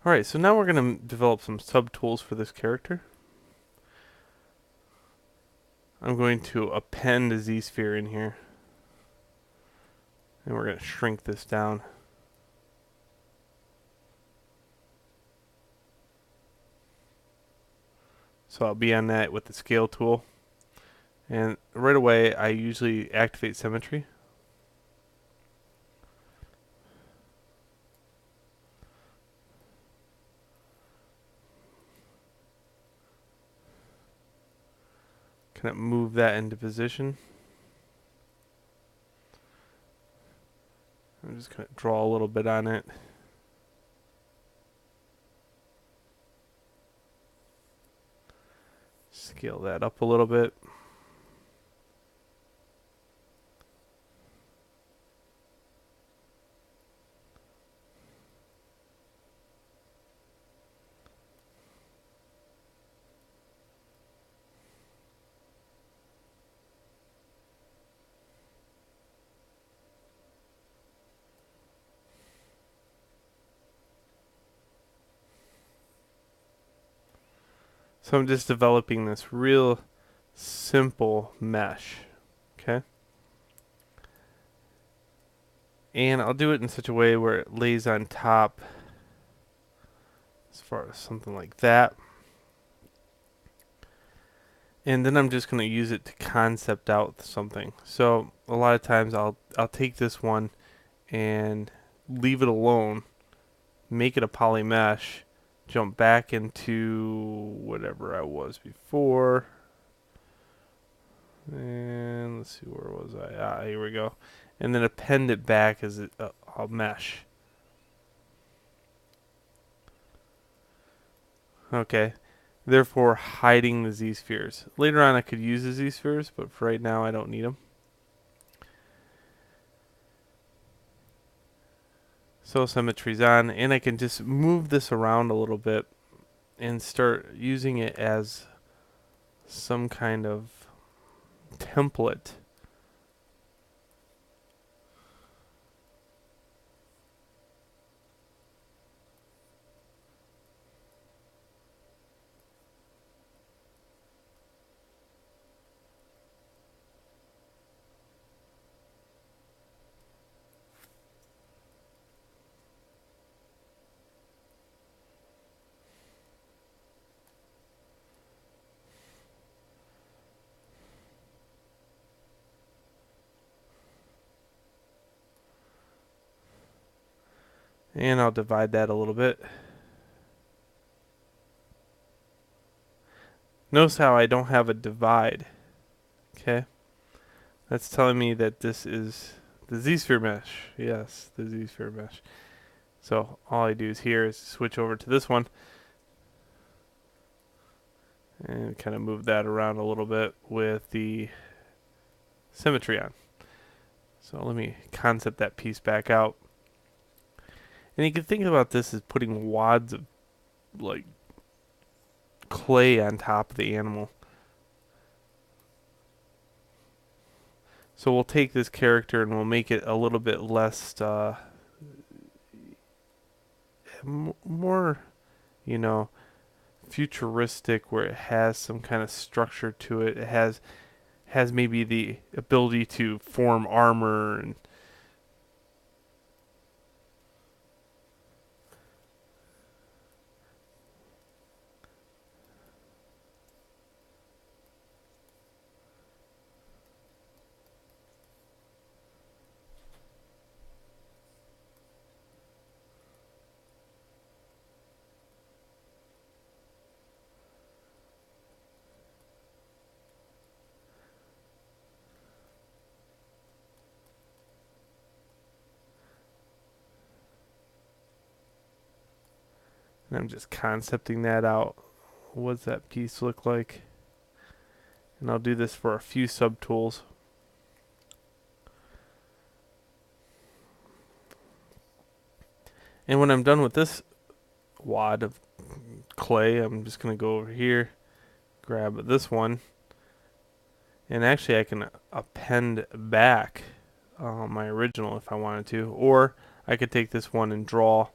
Alright, so now we're going to develop some subtools for this character. I'm going to append a Z-sphere in here. And we're going to shrink this down. So I'll be on that with the scale tool. And right away, I usually activate symmetry. Kind of move that into position. I'm just going to draw a little bit on it. Scale that up a little bit. So I'm just developing this real simple mesh. Okay? And I'll do it in such a way where it lays on top as far as something like that. And then I'm just going to use it to concept out something. So a lot of times I'll take this one and leave it alone, make it a poly mesh, jump back into whatever I was before. And let's see, where was I? Here we go. And then append it back as a mesh. Okay. Therefore, hiding the Z-spheres. Later on, I could use the Z-spheres, but for right now, I don't need them. So symmetry's on, and I can just move this around a little bit and start using it as some kind of template. And I'll divide that a little bit. Notice how I don't have a divide. Okay? That's telling me that this is the Z-sphere mesh. Yes, the Z-sphere mesh. So all I do is here is switch over to this one and kind of move that around a little bit with the symmetry on. So let me concept that piece back out. And you can think about this as putting wads of like clay on top of the animal. So we'll take this character and we'll make it a little bit less, more, you know, futuristic, where it has some kind of structure to it. It has maybe the ability to form armor and I'm just concepting that out. What's that piece look like? And I'll do this for a few subtools. And when I'm done with this wad of clay, I'm just going to go over here, grab this one, and actually I can append back my original if I wanted to, or I could take this one and draw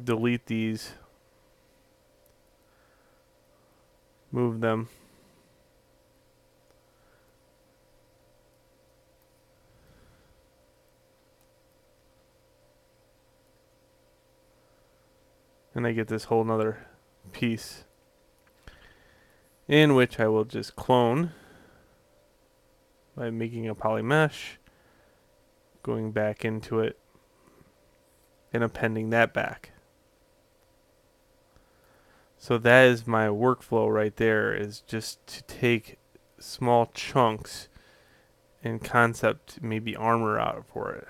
delete these, move them. And I get this whole nother piece in which I will just clone by making a poly mesh, going back into it, and appending that back. So that is my workflow right there, is just to take small chunks and concept maybe armor out for it.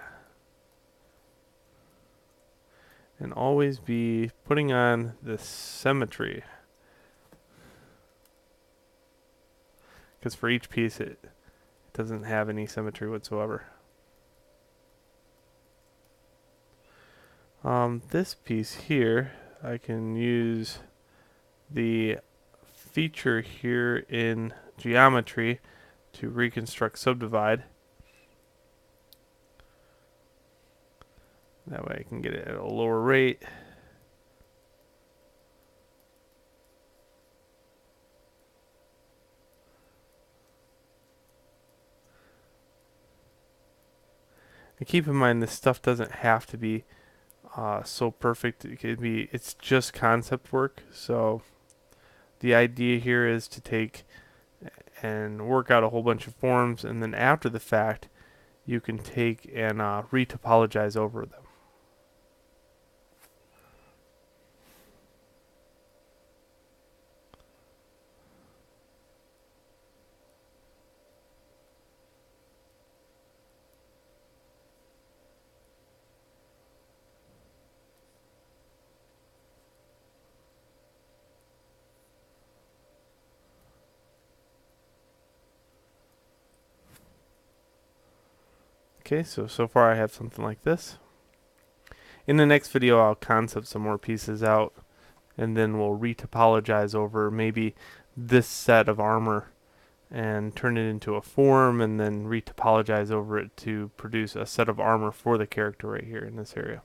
And always be putting on the symmetry, because for each piece it doesn't have any symmetry whatsoever. This piece here, I can use the feature here in geometry to reconstruct subdivide. That way I can get it at a lower rate. And keep in mind, this stuff doesn't have to be so perfect. It's just concept work. So the idea here is to take and work out a whole bunch of forms, and then after the fact, you can take and retopologize over them. Okay, so far I have something like this. In the next video, I'll concept some more pieces out, and then we'll retopologize over maybe this set of armor and turn it into a form, and then retopologize over it to produce a set of armor for the character right here in this area.